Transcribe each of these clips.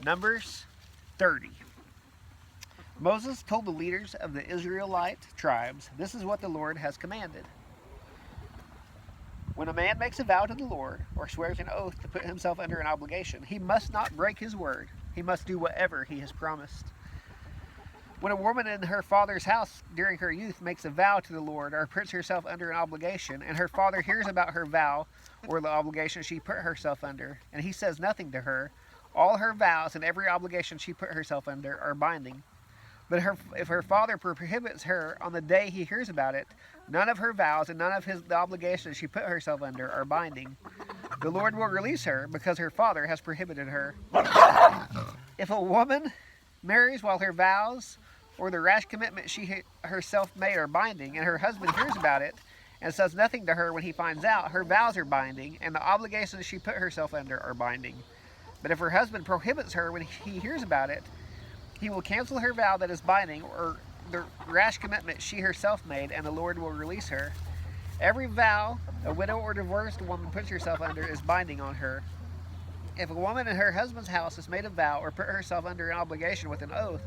Numbers 30. Moses told the leaders of the Israelite tribes, "This is what the Lord has commanded. When a man makes a vow to the Lord or swears an oath to put himself under an obligation, he must not break his word. He must do whatever he has promised. When a woman in her father's house during her youth makes a vow to the Lord or puts herself under an obligation, and her father hears about her vow or the obligation she put herself under, and he says nothing to her, all her vows and every obligation she put herself under are binding. But if her father prohibits her on the day he hears about it, none of her vows and none of the obligations she put herself under are binding. The Lord will release her because her father has prohibited her. If a woman marries while her vows or the rash commitment she herself made are binding, and her husband hears about it and says nothing to her when he finds out, her vows are binding, and the obligations she put herself under are binding. But if her husband prohibits her when he hears about it, he will cancel her vow that is binding or the rash commitment she herself made, and the Lord will release her. Every vow a widow or divorced woman puts herself under is binding on her. If a woman in her husband's house has made a vow or put herself under an obligation with an oath,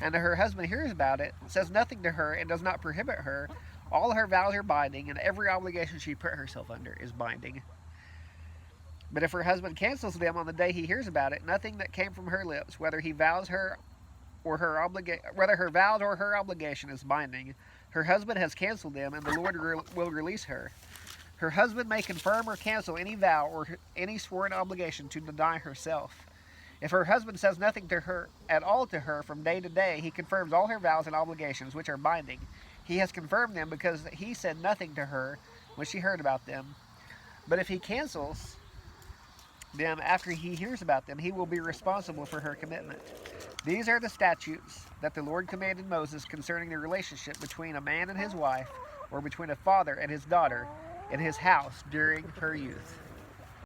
and her husband hears about it, says nothing to her, and does not prohibit her, all her vows are binding, and every obligation she put herself under is binding. But if her husband cancels them on the day he hears about it, nothing that came from her lips, whether her vows or her obligation is binding. Her husband has canceled them, and the Lord will release her. Her husband may confirm or cancel any vow or any sworn obligation to deny herself. If her husband says nothing to her at all to her from day to day, he confirms all her vows and obligations, which are binding. He has confirmed them because he said nothing to her when she heard about them. But if he cancels them after he hears about them, he will be responsible for her commitment. These are the statutes that the Lord commanded Moses concerning the relationship between a man and his wife, or between a father and his daughter in his house during her youth.